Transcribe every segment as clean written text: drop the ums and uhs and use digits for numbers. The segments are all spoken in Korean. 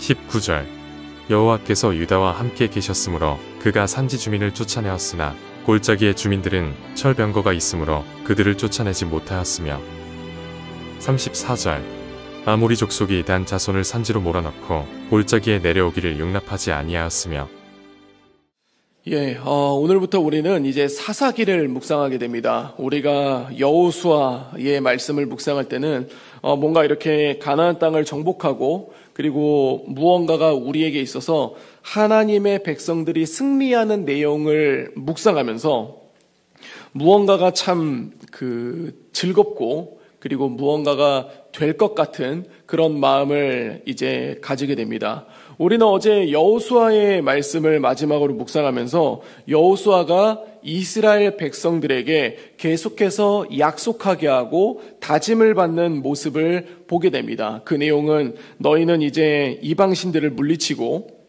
19절 여호와께서 유다와 함께 계셨으므로 그가 산지 주민을 쫓아내었으나 골짜기의 주민들은 철병거가 있으므로 그들을 쫓아내지 못하였으며 34절 아모리 족속이 단 자손을 산지로 몰아넣고 골짜기에 내려오기를 용납하지 아니하였으며. 오늘부터 우리는 이제 사사기를 묵상하게 됩니다. 우리가 여호수아의 말씀을 묵상할 때는 뭔가 이렇게 가나안 땅을 정복하고 그리고 무언가가 우리에게 있어서 하나님의 백성들이 승리하는 내용을 묵상하면서 무언가가 참 즐겁고 그리고 무언가가 될 것 같은 그런 마음을 이제 가지게 됩니다. 우리는 어제 여호수아의 말씀을 마지막으로 묵상하면서 여호수아가 이스라엘 백성들에게 계속해서 약속하게 하고 다짐을 받는 모습을 보게 됩니다. 그 내용은 너희는 이제 이방신들을 물리치고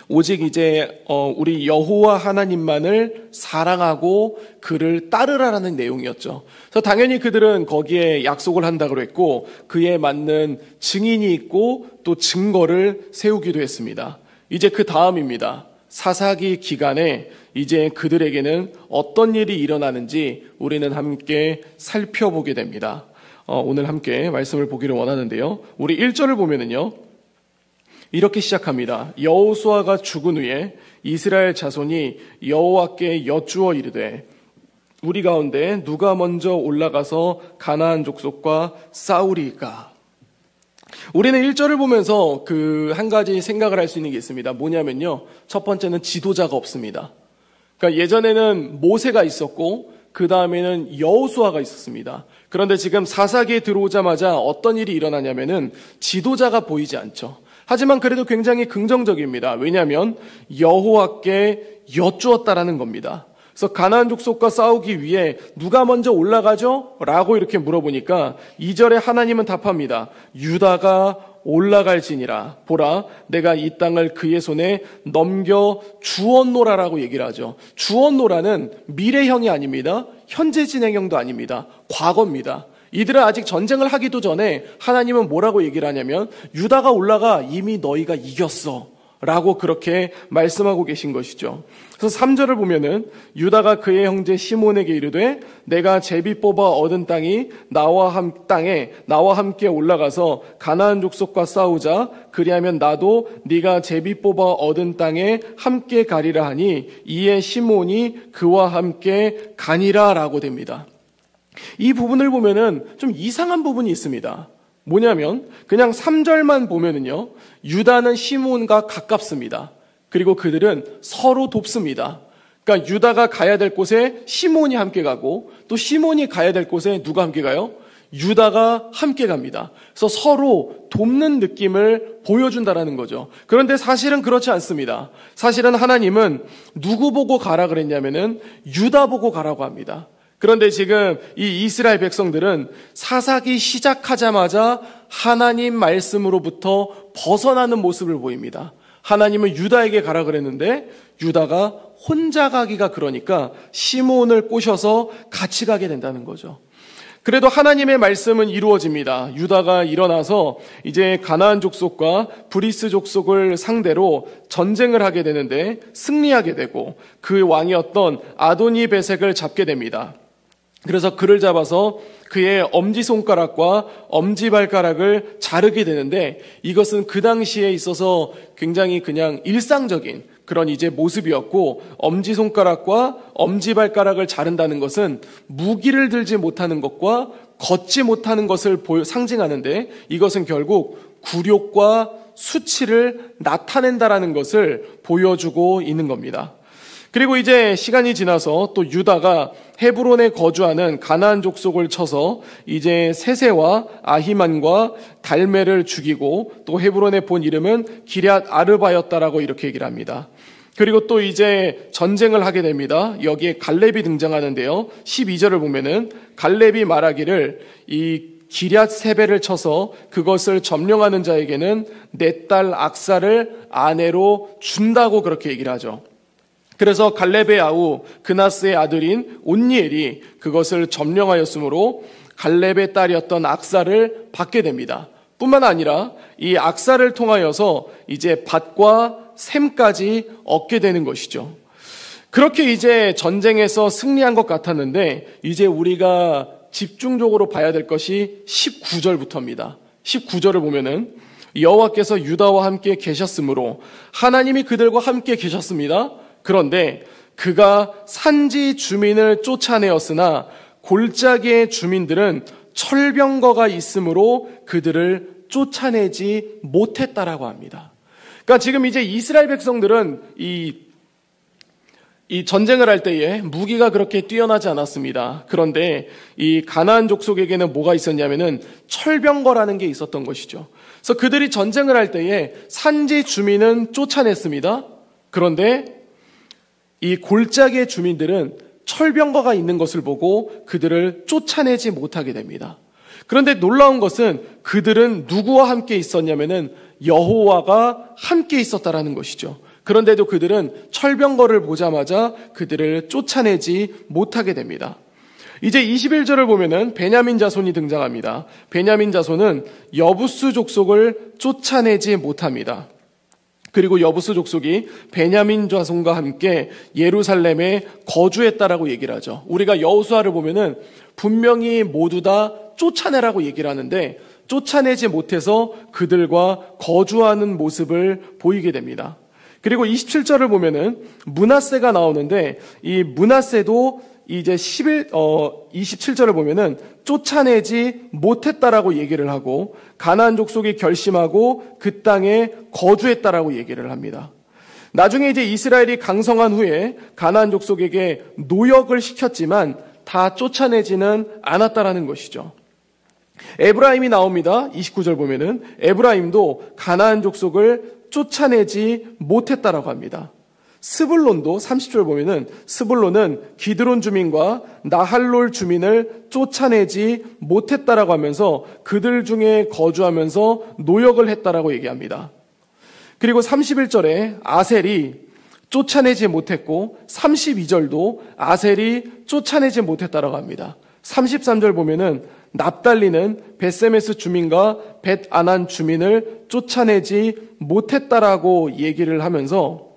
오직 이제 우리 여호와 하나님만을 사랑하고 그를 따르라라는 내용이었죠. 그래서 당연히 그들은 거기에 약속을 한다고 했고 그에 맞는 증인이 있고 또 증거를 세우기도 했습니다. 이제 그 다음입니다. 사사기 기간에 이제 그들에게는 어떤 일이 일어나는지 우리는 함께 살펴보게 됩니다. 오늘 함께 말씀을 보기를 원하는데요. 우리 1절을 보면은요. 이렇게 시작합니다. 여호수아가 죽은 후에 이스라엘 자손이 여호와께 여쭈어 이르되 우리 가운데 누가 먼저 올라가서 가나안 족속과 싸우리까? 우리는 1절을 보면서 한 가지 생각을 할 수 있는 게 있습니다. 뭐냐면요. 첫 번째는 지도자가 없습니다. 그러니까 예전에는 모세가 있었고 그 다음에는 여호수아가 있었습니다. 그런데 지금 사사기에 들어오자마자 어떤 일이 일어나냐면은 지도자가 보이지 않죠. 하지만 그래도 굉장히 긍정적입니다. 왜냐하면 여호와께 여쭈었다라는 겁니다. 그래서 가나안 족속과 싸우기 위해 누가 먼저 올라가죠? 라고 이렇게 물어보니까 2절에 하나님은 답합니다. 유다가 올라갈지니라. 보라, 내가 이 땅을 그의 손에 넘겨 주었노라라고 얘기를 하죠. 주었노라는 미래형이 아닙니다. 현재 진행형도 아닙니다. 과거입니다. 이들은 아직 전쟁을 하기도 전에 하나님은 뭐라고 얘기를 하냐면 유다가 올라가 이미 너희가 이겼어 라고 그렇게 말씀하고 계신 것이죠. 그래서 3절을 보면은 유다가 그의 형제 시몬에게 이르되 내가 제비 뽑아 얻은 땅이 나와 함께 올라가서 가나안 족속과 싸우자. 그리하면 나도 네가 제비 뽑아 얻은 땅에 함께 가리라 하니 이에 시몬이 그와 함께 가니라 라고 됩니다. 이 부분을 보면은 좀 이상한 부분이 있습니다. 뭐냐면 그냥 3절만 보면은요. 유다는 시몬과 가깝습니다. 그리고 그들은 서로 돕습니다. 그러니까 유다가 가야 될 곳에 시몬이 함께 가고 또 시몬이 가야 될 곳에 누가 함께 가요? 유다가 함께 갑니다. 그래서 서로 돕는 느낌을 보여준다라는 거죠. 그런데 사실은 그렇지 않습니다. 사실은 하나님은 누구 보고 가라 그랬냐면은 유다 보고 가라고 합니다. 그런데 지금 이 이스라엘 백성들은 사사기 시작하자마자 하나님 말씀으로부터 벗어나는 모습을 보입니다. 하나님은 유다에게 가라 그랬는데 유다가 혼자 가기가 그러니까 시몬을 꼬셔서 같이 가게 된다는 거죠. 그래도 하나님의 말씀은 이루어집니다. 유다가 일어나서 이제 가나안 족속과 브리스 족속을 상대로 전쟁을 하게 되는데 승리하게 되고 그 왕이었던 아도니 베색을 잡게 됩니다. 그래서 그를 잡아서 그의 엄지손가락과 엄지발가락을 자르게 되는데 이것은 그 당시에 있어서 굉장히 그냥 일상적인 그런 이제 모습이었고 엄지손가락과 엄지발가락을 자른다는 것은 무기를 들지 못하는 것과 걷지 못하는 것을 상징하는데 이것은 결국 굴욕과 수치를 나타낸다라는 것을 보여주고 있는 겁니다. 그리고 이제 시간이 지나서 또 유다가 헤브론에 거주하는 가나안 족속을 쳐서 이제 세세와 아히만과 달메를 죽이고 또 헤브론의 본 이름은 기럇 아르바였다라고 이렇게 얘기를 합니다. 그리고 또 이제 전쟁을 하게 됩니다. 여기에 갈렙이 등장하는데요. 12절을 보면은 갈렙이 말하기를 이 기럇 세베를 쳐서 그것을 점령하는 자에게는 내 딸 악사를 아내로 준다고 그렇게 얘기를 하죠. 그래서 갈렙의 아우 그나스의 아들인 온니엘이 그것을 점령하였으므로 갈렙의 딸이었던 악사를 받게 됩니다. 뿐만 아니라 이 악사를 통하여서 이제 밭과 샘까지 얻게 되는 것이죠. 그렇게 이제 전쟁에서 승리한 것 같았는데 이제 우리가 집중적으로 봐야 될 것이 19절부터입니다. 19절을 보면은 여호와께서 유다와 함께 계셨으므로 하나님이 그들과 함께 계셨습니다. 그런데 그가 산지 주민을 쫓아내었으나 골짜기의 주민들은 철병거가 있으므로 그들을 쫓아내지 못했다라고 합니다. 그러니까 지금 이제 이스라엘 백성들은 이 전쟁을 할 때에 무기가 그렇게 뛰어나지 않았습니다. 그런데 이 가나안 족속에게는 뭐가 있었냐면은 철병거라는 게 있었던 것이죠. 그래서 그들이 전쟁을 할 때에 산지 주민은 쫓아냈습니다. 그런데 이 골짜기의 주민들은 철병거가 있는 것을 보고 그들을 쫓아내지 못하게 됩니다. 그런데 놀라운 것은 그들은 누구와 함께 있었냐면은 여호와가 함께 있었다라는 것이죠. 그런데도 그들은 철병거를 보자마자 그들을 쫓아내지 못하게 됩니다. 이제 21절을 보면은 베냐민 자손이 등장합니다. 베냐민 자손은 여부스 족속을 쫓아내지 못합니다. 그리고 여부스 족속이 베냐민 자손과 함께 예루살렘에 거주했다라고 얘기를 하죠. 우리가 여호수아를 보면은 분명히 모두 다 쫓아내라고 얘기를 하는데 쫓아내지 못해서 그들과 거주하는 모습을 보이게 됩니다. 그리고 27절을 보면은 므낫세가 나오는데 이 므낫세도 이제 27절을 보면은 쫓아내지 못했다라고 얘기를 하고 가나안 족속이 결심하고 그 땅에 거주했다라고 얘기를 합니다. 나중에 이제 이스라엘이 강성한 후에 가나안 족속에게 노역을 시켰지만 다 쫓아내지는 않았다라는 것이죠. 에브라임이 나옵니다. 29절 보면은 에브라임도 가나안 족속을 쫓아내지 못했다라고 합니다. 스불론도 30절 보면은 스불론은 기드론 주민과 나할롤 주민을 쫓아내지 못했다라고 하면서 그들 중에 거주하면서 노역을 했다라고 얘기합니다. 그리고 31절에 아셀이 쫓아내지 못했고 32절도 아셀이 쫓아내지 못했다라고 합니다. 33절 보면은 납달리는 벳세메스 주민과 벳아난 주민을 쫓아내지 못했다라고 얘기를 하면서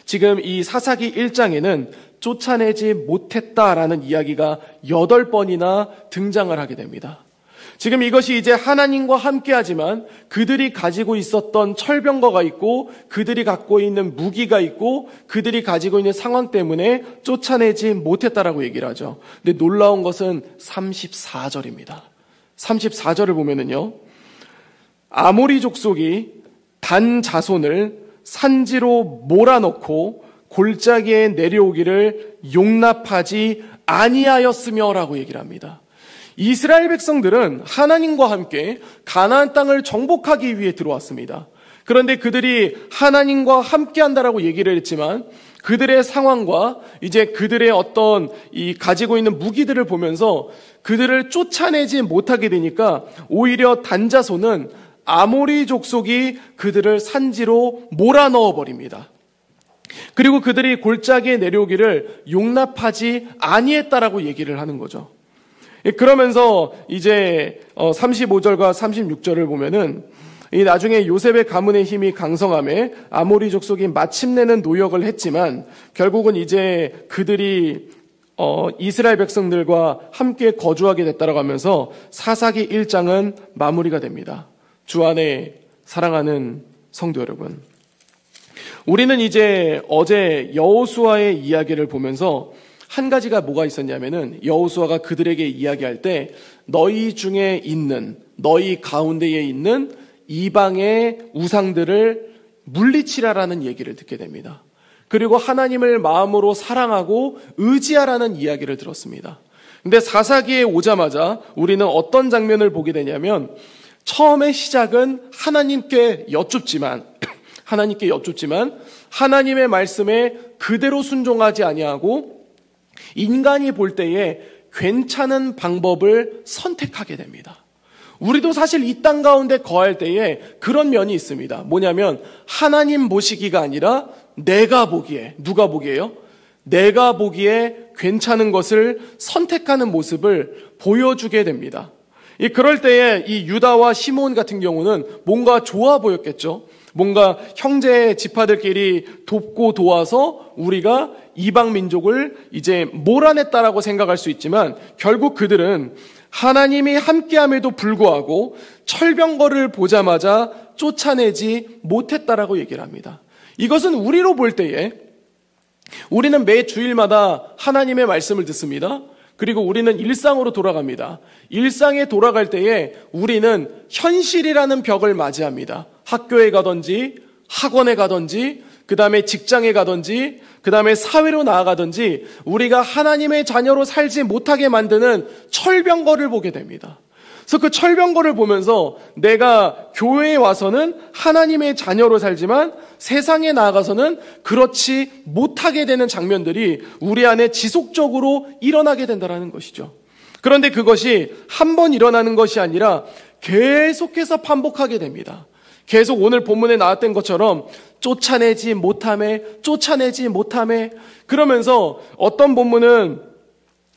지금 이 사사기 1장에는 쫓아내지 못했다라는 이야기가 8번이나 등장을 하게 됩니다. 지금 이것이 이제 하나님과 함께하지만 그들이 가지고 있었던 철병거가 있고 그들이 갖고 있는 무기가 있고 그들이 가지고 있는 상황 때문에 쫓아내지 못했다라고 얘기를 하죠. 근데 놀라운 것은 34절입니다. 34절을 보면은요. 아모리 족속이 단 자손을 산지로 몰아넣고 골짜기에 내려오기를 용납하지 아니하였으며라고 얘기를 합니다. 이스라엘 백성들은 하나님과 함께 가나안 땅을 정복하기 위해 들어왔습니다. 그런데 그들이 하나님과 함께 한다라고 얘기를 했지만 그들의 상황과 이제 그들의 어떤 이 가지고 있는 무기들을 보면서 그들을 쫓아내지 못하게 되니까 오히려 단자손은 아모리 족속이 그들을 산지로 몰아넣어 버립니다. 그리고 그들이 골짜기에 내려오기를 용납하지 아니했다라고 얘기를 하는 거죠. 그러면서 이제 35절과 36절을 보면은 이 나중에 요셉의 가문의 힘이 강성함에 아모리 족속이 마침내는 노역을 했지만 결국은 이제 그들이 이스라엘 백성들과 함께 거주하게 됐다라고 하면서 사사기 1장은 마무리가 됩니다. 주 안에 사랑하는 성도 여러분, 우리는 이제 어제 여호수아의 이야기를 보면서 한 가지가 뭐가 있었냐면은 여호수아가 그들에게 이야기할 때 너희 중에 있는 너희 가운데에 있는 이방의 우상들을 물리치라라는 얘기를 듣게 됩니다. 그리고 하나님을 마음으로 사랑하고 의지하라는 이야기를 들었습니다. 근데 사사기에 오자마자 우리는 어떤 장면을 보게 되냐면 처음의 시작은 하나님께 여쭙지만 하나님의 말씀에 그대로 순종하지 아니하고 인간이 볼 때에 괜찮은 방법을 선택하게 됩니다. 우리도 사실 이 땅 가운데 거할 때에 그런 면이 있습니다. 뭐냐면 하나님 보시기가 아니라 내가 보기에, 누가 보기에요? 내가 보기에 괜찮은 것을 선택하는 모습을 보여주게 됩니다. 그럴 때에 이 유다와 시므온 같은 경우는 뭔가 좋아 보였겠죠. 뭔가 형제 지파들끼리 돕고 도와서 우리가 이방 민족을 이제 몰아냈다라고 생각할 수 있지만 결국 그들은 하나님이 함께함에도 불구하고 철병거를 보자마자 쫓아내지 못했다라고 얘기를 합니다. 이것은 우리로 볼 때에 우리는 매 주일마다 하나님의 말씀을 듣습니다. 그리고 우리는 일상으로 돌아갑니다. 일상에 돌아갈 때에 우리는 현실이라는 벽을 맞이합니다. 학교에 가든지 학원에 가든지 그 다음에 직장에 가든지 그 다음에 사회로 나아가든지 우리가 하나님의 자녀로 살지 못하게 만드는 철병거를 보게 됩니다. 그래서 그 철병거를 보면서 내가 교회에 와서는 하나님의 자녀로 살지만 세상에 나아가서는 그렇지 못하게 되는 장면들이 우리 안에 지속적으로 일어나게 된다는 것이죠. 그런데 그것이 한 번 일어나는 것이 아니라 계속해서 반복하게 됩니다. 계속 오늘 본문에 나왔던 것처럼 쫓아내지 못함에 그러면서 어떤 본문은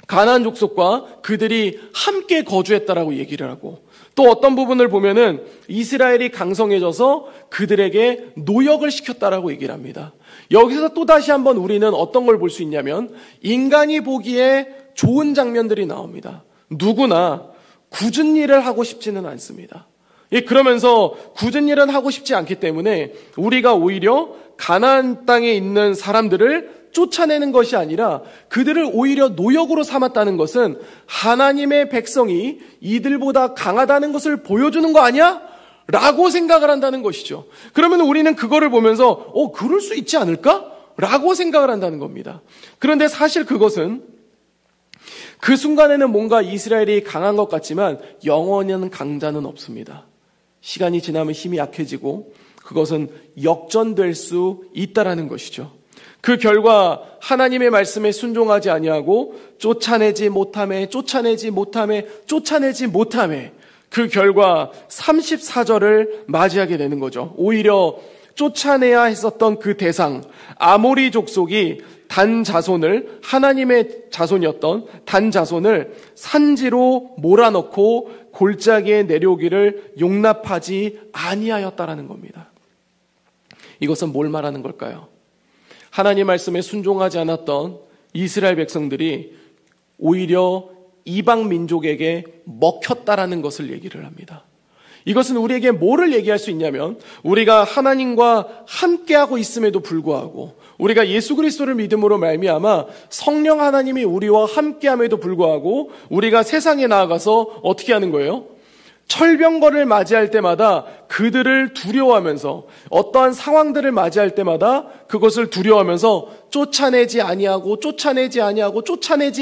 가나안 족속과 그들이 함께 거주했다라고 얘기를 하고 또 어떤 부분을 보면은 이스라엘이 강성해져서 그들에게 노역을 시켰다라고 얘기를 합니다. 여기서 또 다시 한번 우리는 어떤 걸 볼 수 있냐면 인간이 보기에 좋은 장면들이 나옵니다. 누구나 굳은 일을 하고 싶지는 않습니다. 그러면서 굳은 일은 하고 싶지 않기 때문에 우리가 오히려 가나안 땅에 있는 사람들을 쫓아내는 것이 아니라 그들을 오히려 노역으로 삼았다는 것은 하나님의 백성이 이들보다 강하다는 것을 보여주는 거 아니야? 라고 생각을 한다는 것이죠. 그러면 우리는 그거를 보면서 그럴 수 있지 않을까? 라고 생각을 한다는 겁니다. 그런데 사실 그것은 그 순간에는 뭔가 이스라엘이 강한 것 같지만 영원한 강자는 없습니다. 시간이 지나면 힘이 약해지고 그것은 역전될 수 있다라는 것이죠. 그 결과 하나님의 말씀에 순종하지 아니하고 쫓아내지 못함에 그 결과 34절을 맞이하게 되는 거죠. 오히려 쫓아내야 했었던 그 대상 아모리 족속이 단 자손을 하나님의 자손이었던 단 자손을 산지로 몰아넣고 골짜기에 내려오기를 용납하지 아니하였다라는 겁니다. 이것은 뭘 말하는 걸까요? 하나님 말씀에 순종하지 않았던 이스라엘 백성들이 오히려 이방 민족에게 먹혔다라는 것을 얘기를 합니다. 이것은 우리에게 뭐를 얘기할 수 있냐면 우리가 하나님과 함께하고 있음에도 불구하고 우리가 예수 그리스도를 믿음으로 말미암아 성령 하나님이 우리와 함께함에도 불구하고 우리가 세상에 나아가서 어떻게 하는 거예요? 철병거를 맞이할 때마다 그들을 두려워하면서 어떠한 상황들을 맞이할 때마다 그것을 두려워하면서 쫓아내지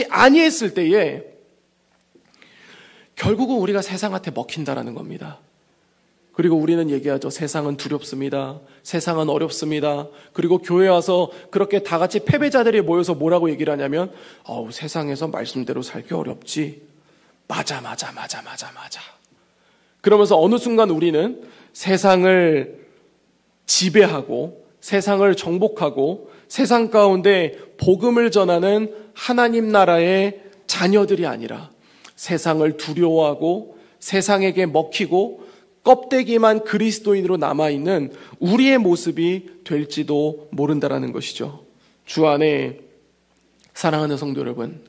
아니했을 때에 결국은 우리가 세상한테 먹힌다라는 겁니다. 그리고 우리는 얘기하죠. 세상은 두렵습니다. 세상은 어렵습니다. 그리고 교회 와서 그렇게 다 같이 패배자들이 모여서 뭐라고 얘기를 하냐면 세상에서 말씀대로 살기 어렵지. 맞아. 그러면서 어느 순간 우리는 세상을 지배하고 세상을 정복하고 세상 가운데 복음을 전하는 하나님 나라의 자녀들이 아니라 세상을 두려워하고 세상에게 먹히고 껍데기만 그리스도인으로 남아있는 우리의 모습이 될지도 모른다라는 것이죠. 주 안에 사랑하는 성도 여러분,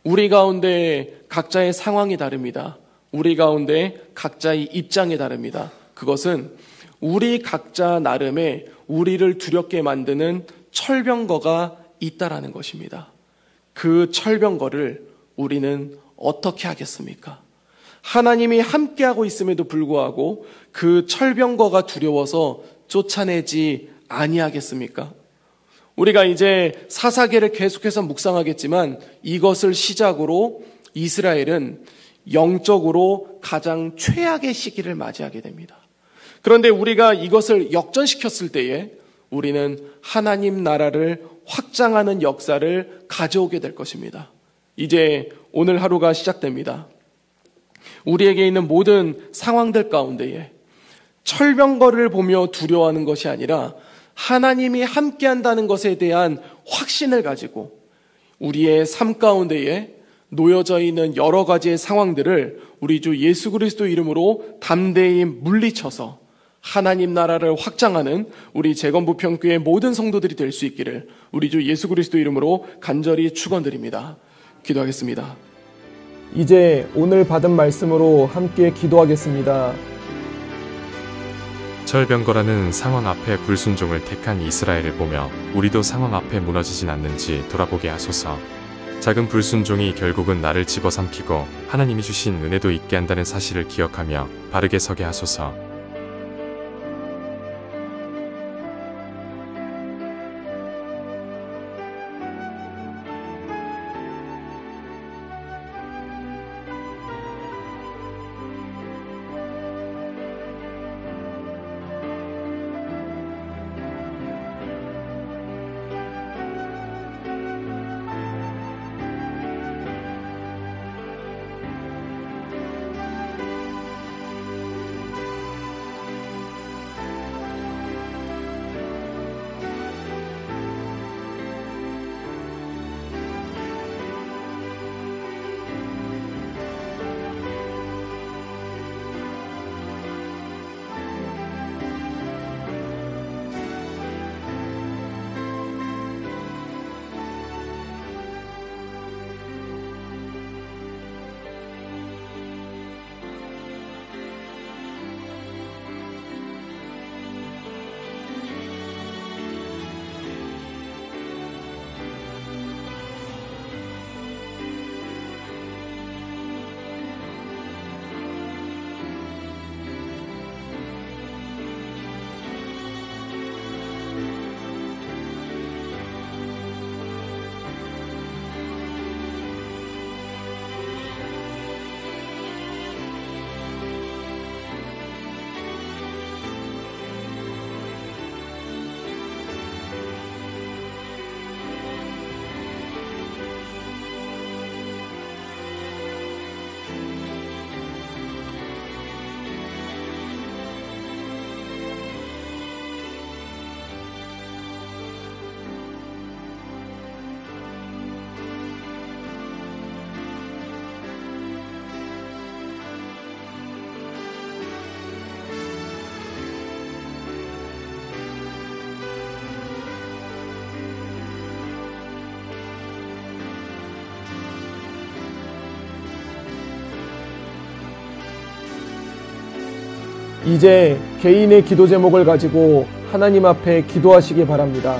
우리 가운데 각자의 상황이 다릅니다. 우리 가운데 각자의 입장이 다릅니다. 그것은 우리 각자 나름의 우리를 두렵게 만드는 철병거가 있다라는 것입니다. 그 철병거를 우리는 어떻게 하겠습니까? 하나님이 함께하고 있음에도 불구하고 그 철병거가 두려워서 쫓아내지 아니하겠습니까? 우리가 이제 사사기를 계속해서 묵상하겠지만 이것을 시작으로 이스라엘은 영적으로 가장 최악의 시기를 맞이하게 됩니다. 그런데 우리가 이것을 역전시켰을 때에 우리는 하나님 나라를 확장하는 역사를 가져오게 될 것입니다. 이제 오늘 하루가 시작됩니다. 우리에게 있는 모든 상황들 가운데에 철병거를 보며 두려워하는 것이 아니라 하나님이 함께한다는 것에 대한 확신을 가지고 우리의 삶 가운데에 놓여져 있는 여러 가지의 상황들을 우리 주 예수 그리스도 이름으로 담대히 물리쳐서 하나님 나라를 확장하는 우리 재건부평교회 모든 성도들이 될 수 있기를 우리 주 예수 그리스도 이름으로 간절히 축원드립니다. 기도하겠습니다. 이제 오늘 받은 말씀으로 함께 기도하겠습니다. 철병거라는 상황 앞에 불순종을 택한 이스라엘을 보며 우리도 상황 앞에 무너지진 않는지 돌아보게 하소서. 작은 불순종이 결국은 나를 집어삼키고 하나님이 주신 은혜도 있게 한다는 사실을 기억하며 바르게 서게 하소서. 이제 개인의 기도 제목을 가지고 하나님 앞에 기도하시기 바랍니다.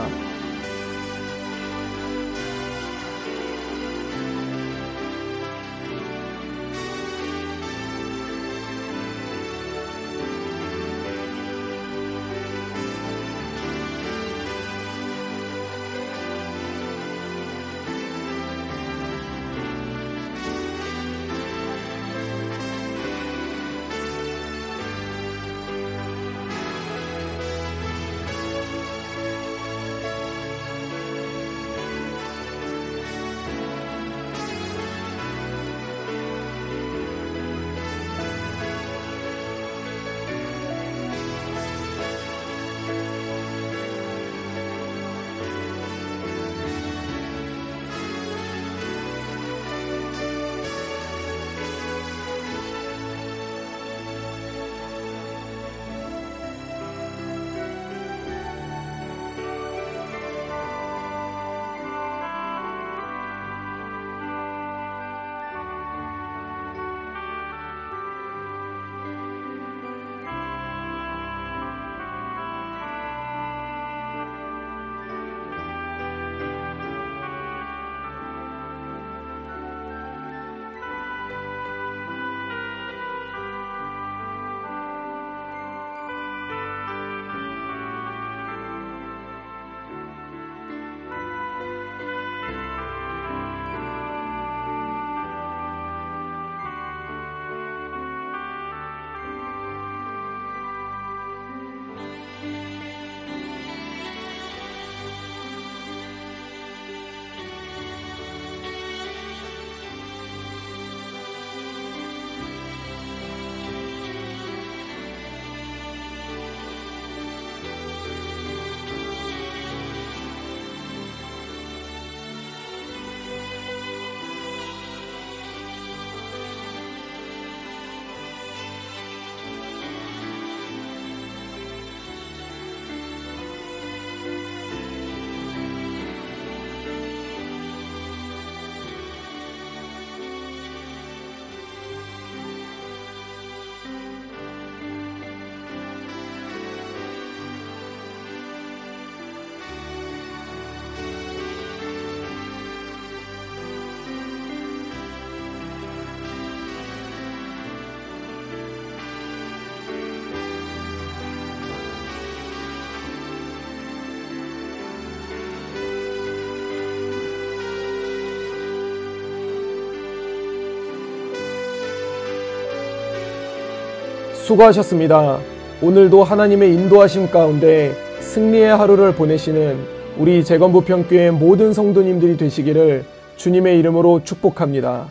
수고하셨습니다. 오늘도 하나님의 인도하심 가운데 승리의 하루를 보내시는 우리 재건부평교회 모든 성도님들이 되시기를 주님의 이름으로 축복합니다.